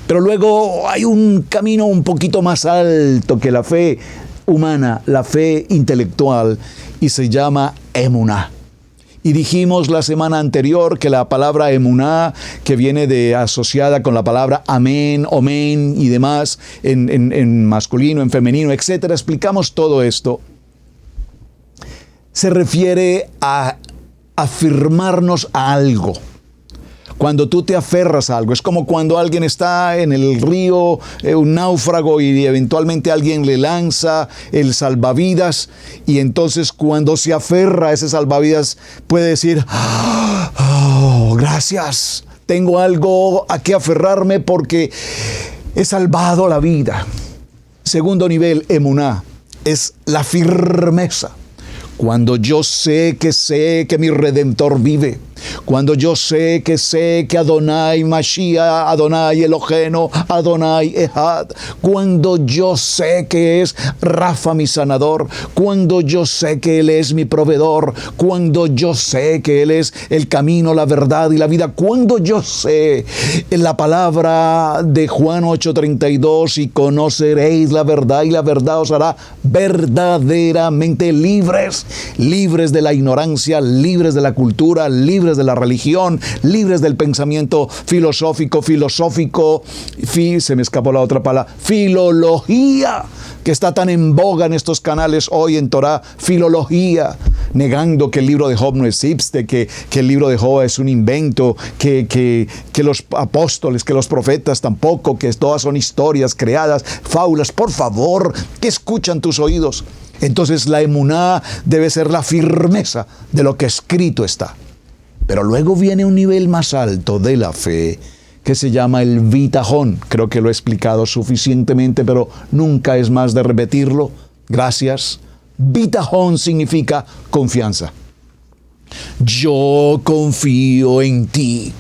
Pero luego hay un camino un poquito más alto que la fe humana, la fe intelectual, y se llama emuná. Y dijimos la semana anterior que la palabra emuná, que viene asociada con la palabra amén, omen y demás, en masculino, en femenino, etc. Explicamos todo esto. Se refiere a afirmarnos a algo. Cuando tú te aferras a algo, es como cuando alguien está en el río, un náufrago, y eventualmente alguien le lanza el salvavidas, y entonces cuando se aferra a ese salvavidas puede decir: oh, gracias, tengo algo a qué aferrarme porque he salvado la vida. Segundo nivel, emuná, es la firmeza. Cuando yo sé que mi Redentor vive, cuando yo sé que Adonai Mashiach, Adonai Eloheno, Adonai Ehad, cuando yo sé que es Rafa mi sanador, cuando yo sé que Él es mi proveedor, cuando yo sé que Él es el camino, la verdad y la vida, cuando yo sé la palabra de Juan 8:32, y conoceréis la verdad y la verdad os hará verdaderamente libres de la ignorancia, libres de la cultura, libres de la religión, libres del pensamiento filosófico, se me escapó la otra palabra, filología, que está tan en boga en estos canales hoy en Torah, filología, negando que el libro de Job no existe, que el libro de Job es un invento, que los apóstoles, que los profetas tampoco, que todas son historias creadas, fábulas. Por favor, ¿qué escuchan tus oídos? Entonces la emuná debe ser la firmeza de lo que escrito está. Pero luego viene un nivel más alto de la fe que se llama el bitajón. Creo que lo he explicado suficientemente, pero nunca es más de repetirlo. Gracias. Bitajón significa confianza. Yo confío en ti.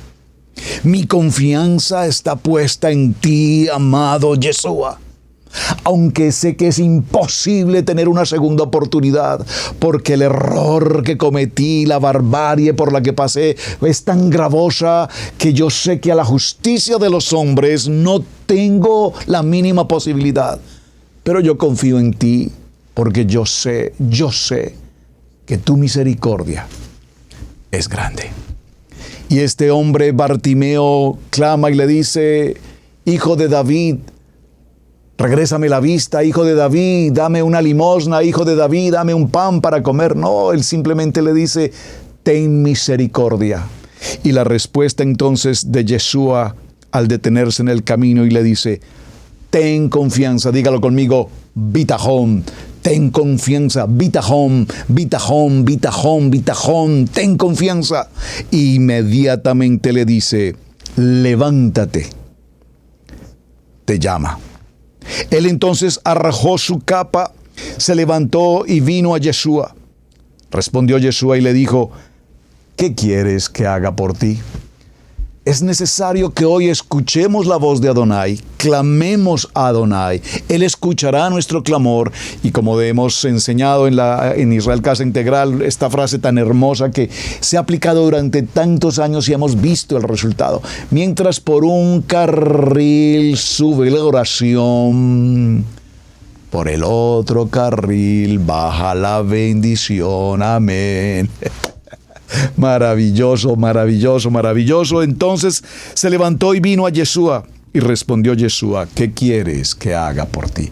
Mi confianza está puesta en ti, amado Yeshua. Aunque sé que es imposible tener una segunda oportunidad, porque el error que cometí, la barbarie por la que pasé, es tan gravosa que yo sé que a la justicia de los hombres no tengo la mínima posibilidad. Pero yo confío en ti, porque yo sé que tu misericordia es grande. Y este hombre Bartimeo clama y le dice: Hijo de David, regrésame la vista, hijo de David, dame una limosna, hijo de David, dame un pan para comer. No, él simplemente le dice: ten misericordia. Y la respuesta entonces de Yeshua al detenerse en el camino y le dice: ten confianza, dígalo conmigo, bitajón, ten confianza, bitajón, bitajón, bitajón, bitajón, ten confianza. Y inmediatamente le dice: levántate, te llama. Él entonces arrojó su capa, se levantó y vino a Yeshua. Respondió Yeshua y le dijo: ¿qué quieres que haga por ti? Es necesario que hoy escuchemos la voz de Adonai, clamemos a Adonai. Él escuchará nuestro clamor y como hemos enseñado en Israel Casa Integral, esta frase tan hermosa que se ha aplicado durante tantos años y hemos visto el resultado. Mientras por un carril sube la oración, por el otro carril baja la bendición. Amén. Maravilloso, maravilloso, maravilloso. Entonces se levantó y vino a Yeshua y respondió Yeshua: ¿qué quieres que haga por ti?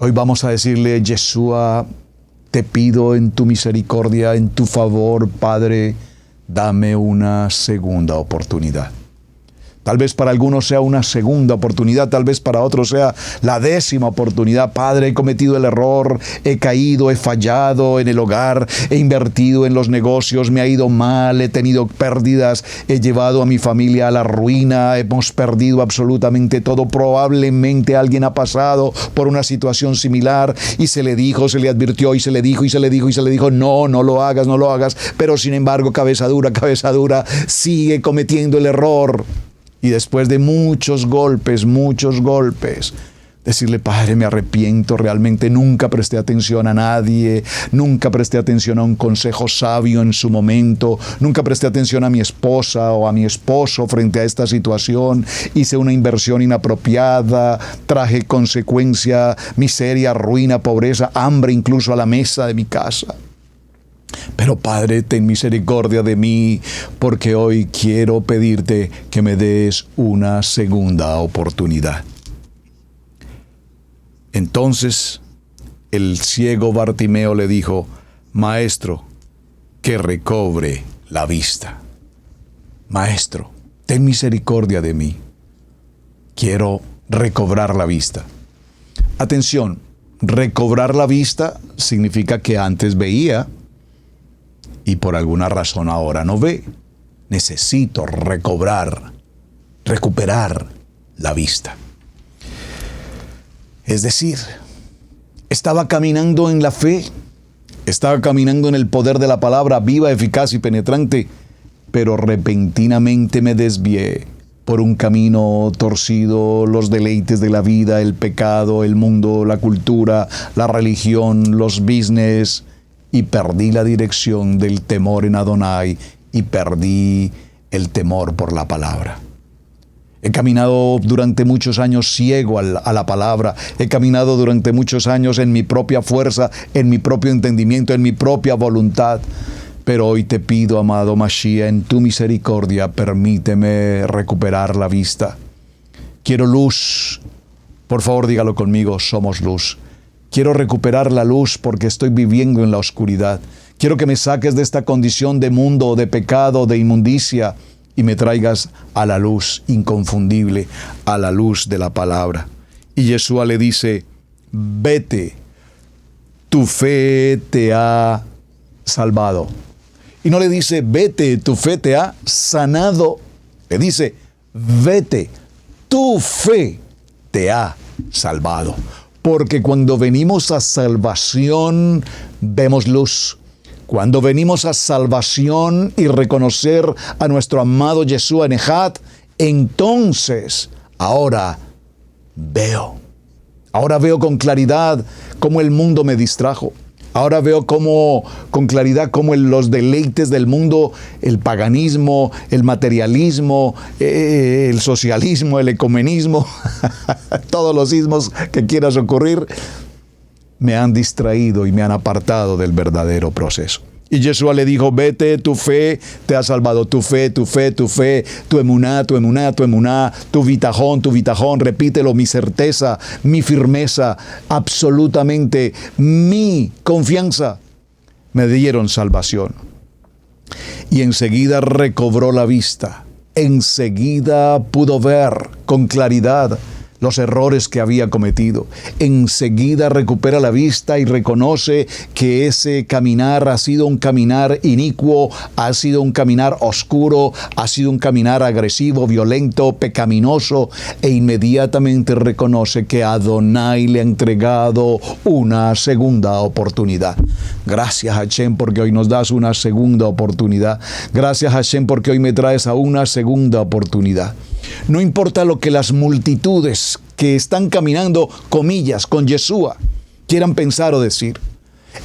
Hoy vamos a decirle: Yeshua, te pido en tu misericordia, en tu favor, Padre, dame una segunda oportunidad. Tal vez para algunos sea una segunda oportunidad, tal vez para otros sea la 10ª oportunidad. Padre, he cometido el error, he caído, he fallado en el hogar, he invertido en los negocios, me ha ido mal, he tenido pérdidas, he llevado a mi familia a la ruina, hemos perdido absolutamente todo. Probablemente alguien ha pasado por una situación similar y se le dijo, se le advirtió y se le dijo y se le dijo y se le dijo: no, no lo hagas, no lo hagas. Pero sin embargo, cabeza dura, sigue cometiendo el error. Y después de muchos golpes, decirle: Padre, me arrepiento, realmente nunca presté atención a nadie, nunca presté atención a un consejo sabio en su momento, nunca presté atención a mi esposa o a mi esposo frente a esta situación, hice una inversión inapropiada, traje consecuencia, miseria, ruina, pobreza, hambre incluso a la mesa de mi casa. Pero Padre, ten misericordia de mí, porque hoy quiero pedirte que me des una segunda oportunidad. Entonces el ciego Bartimeo le dijo: Maestro, que recobre la vista. Maestro, ten misericordia de mí. Quiero recobrar la vista. Atención, recobrar la vista significa que antes veía y por alguna razón ahora no ve. Necesito recuperar la vista. Es decir, estaba caminando en la fe, estaba caminando en el poder de la palabra viva, eficaz y penetrante, pero repentinamente me desvié por un camino torcido, los deleites de la vida, el pecado, el mundo, la cultura, la religión, los business, y perdí la dirección del temor en Adonai y perdí el temor por la palabra. He caminado durante muchos años ciego a la palabra. He caminado durante muchos años en mi propia fuerza, en mi propio entendimiento, en mi propia voluntad. Pero hoy te pido, amado Mashiach, en tu misericordia, permíteme recuperar la vista. Quiero luz. Por favor, dígalo conmigo: somos luz. Quiero recuperar la luz porque estoy viviendo en la oscuridad. Quiero que me saques de esta condición de mundo, de pecado, de inmundicia y me traigas a la luz inconfundible, a la luz de la palabra. Y Yeshua le dice: vete, tu fe te ha salvado. Y no le dice: vete, tu fe te ha sanado. Le dice: vete, tu fe te ha salvado. Porque cuando venimos a salvación, vemos luz. Cuando venimos a salvación y reconocer a nuestro amado Yeshua en Ejad, entonces ahora veo. Ahora veo con claridad cómo el mundo me distrajo. Ahora veo con claridad cómo los deleites del mundo, el paganismo, el materialismo, el socialismo, el ecumenismo, todos los ismos que quieras ocurrir, me han distraído y me han apartado del verdadero proceso. Y Yeshua le dijo: vete, tu fe te ha salvado. Tu fe, tu emuná, tu bitajón, repítelo: mi certeza, mi firmeza, absolutamente mi confianza me dieron salvación. Y enseguida recobró la vista, enseguida pudo ver con claridad los errores que había cometido. Enseguida recupera la vista y reconoce que ese caminar ha sido un caminar inicuo, ha sido un caminar oscuro, ha sido un caminar agresivo, violento, pecaminoso, e inmediatamente reconoce que Adonai le ha entregado una segunda oportunidad. Gracias, Hashem, porque hoy nos das una segunda oportunidad. Gracias, Hashem, porque hoy me traes a una segunda oportunidad. No importa lo que las multitudes que están caminando, comillas, con Yeshua quieran pensar o decir.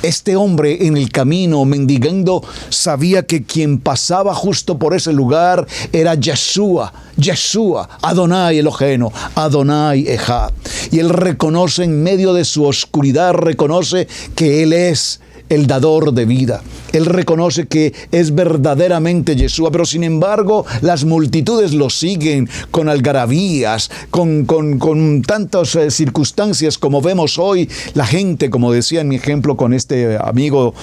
Este hombre en el camino mendigando sabía que quien pasaba justo por ese lugar era Yeshua, Adonai Eloheno, Adonai Ejad. Y él reconoce en medio de su oscuridad, reconoce que él es el dador de vida. Él reconoce que es verdaderamente Yeshua, pero sin embargo las multitudes lo siguen con algarabías, con tantas circunstancias como vemos hoy. La gente, como decía en mi ejemplo con este amigo,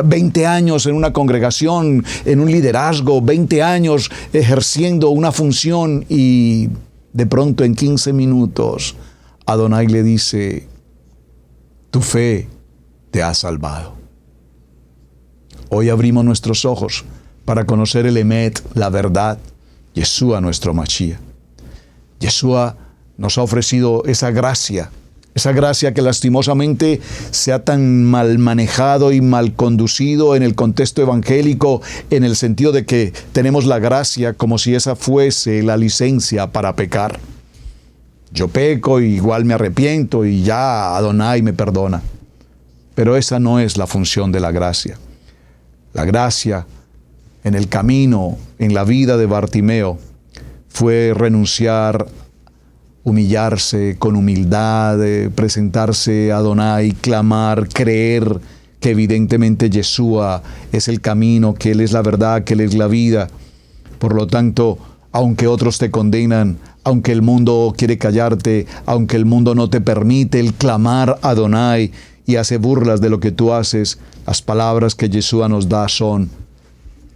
20 años en una congregación, en un liderazgo, 20 años ejerciendo una función, y de pronto en 15 minutos Adonai le dice: tu fe te ha salvado. Hoy abrimos nuestros ojos para conocer el Emet, la verdad, Yeshua nuestro Mashiach. Yeshua nos ha ofrecido esa gracia que lastimosamente se ha tan mal manejado y mal conducido en el contexto evangélico, en el sentido de que tenemos la gracia como si esa fuese la licencia para pecar. Yo peco y igual me arrepiento y ya Adonai me perdona. Pero esa no es la función de la gracia. La gracia en el camino, en la vida de Bartimeo, fue renunciar, humillarse con humildad, presentarse a Adonai, clamar, creer que evidentemente Yeshua es el camino, que Él es la verdad, que Él es la vida. Por lo tanto, aunque otros te condenan, aunque el mundo quiere callarte, aunque el mundo no te permite el clamar a Adonai y hace burlas de lo que tú haces, las palabras que Yeshua nos da son: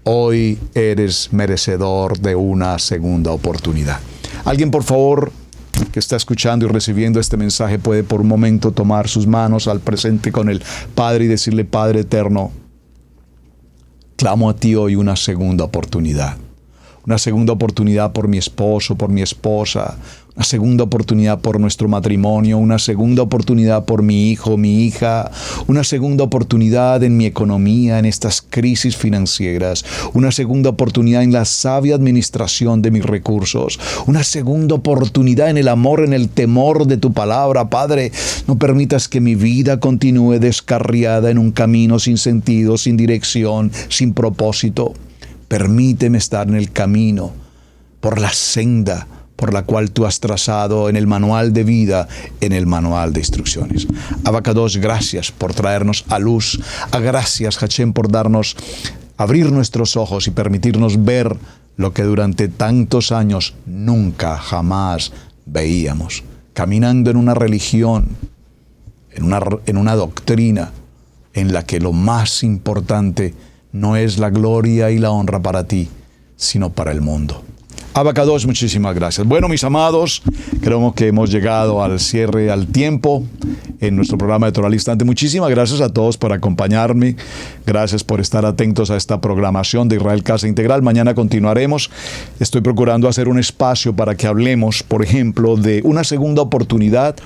hoy eres merecedor de una segunda oportunidad. Alguien, por favor, que está escuchando y recibiendo este mensaje, puede por un momento tomar sus manos al presente con el Padre y decirle: Padre eterno, clamo a ti hoy una segunda oportunidad. Una segunda oportunidad por mi esposo, por mi esposa, una segunda oportunidad por nuestro matrimonio, una segunda oportunidad por mi hijo, mi hija, una segunda oportunidad en mi economía, en estas crisis financieras, una segunda oportunidad en la sabia administración de mis recursos, una segunda oportunidad en el amor, en el temor de tu palabra. Padre, no permitas que mi vida continúe descarriada en un camino sin sentido, sin dirección, sin propósito. Permíteme estar en el camino, por la senda por la cual tú has trazado en el manual de vida, en el manual de instrucciones. Abacados, gracias por traernos a luz. Gracias, Hashem, por abrir nuestros ojos y permitirnos ver lo que durante tantos años nunca, jamás veíamos. Caminando en una religión, en una doctrina en la que lo más importante no es la gloria y la honra para ti, sino para el mundo. Abacados, muchísimas gracias. Bueno, mis amados, creo que hemos llegado al cierre, al tiempo en nuestro programa de Torah al Instante. Muchísimas gracias a todos por acompañarme. Gracias por estar atentos a esta programación de Israel Casa Integral. Mañana continuaremos. Estoy procurando hacer un espacio para que hablemos, por ejemplo, de una segunda oportunidad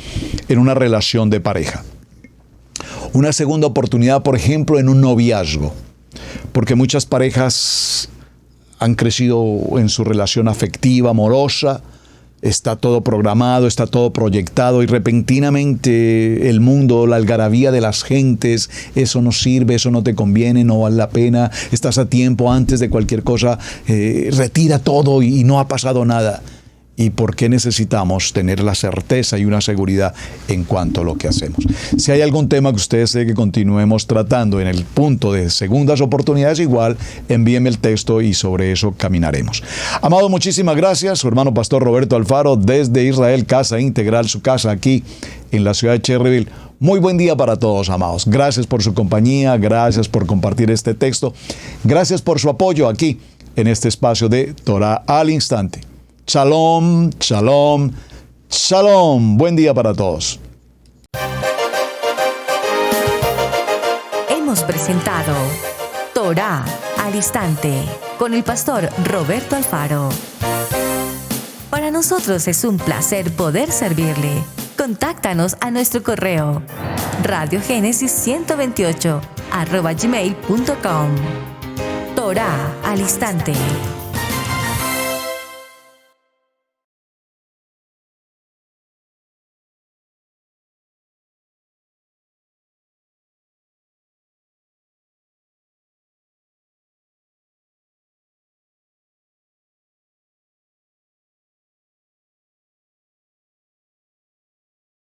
en una relación de pareja. Una segunda oportunidad, por ejemplo, en un noviazgo. Porque muchas parejas han crecido en su relación afectiva, amorosa, está todo programado, está todo proyectado y repentinamente el mundo, la algarabía de las gentes, eso no sirve, eso no te conviene, no vale la pena, estás a tiempo, antes de cualquier cosa, retira todo y no ha pasado nada. ¿Y por qué necesitamos tener la certeza y una seguridad en cuanto a lo que hacemos? Si hay algún tema que ustedes deseen que continuemos tratando en el punto de segundas oportunidades, igual envíenme el texto y sobre eso caminaremos. Amado, muchísimas gracias. Su hermano Pastor Roberto Alfaro desde Israel Casa Integral, su casa aquí en la ciudad de Cherryville. Muy buen día para todos, amados. Gracias por su compañía, gracias por compartir este texto, gracias por su apoyo aquí en este espacio de Torah al Instante. Shalom, shalom, Shalom, buen día para todos. Hemos presentado Torá al Instante con el pastor Roberto Alfaro. Para nosotros es un placer poder servirle. Contáctanos a nuestro correo radiogenesis128@gmail.com. Torá al Instante.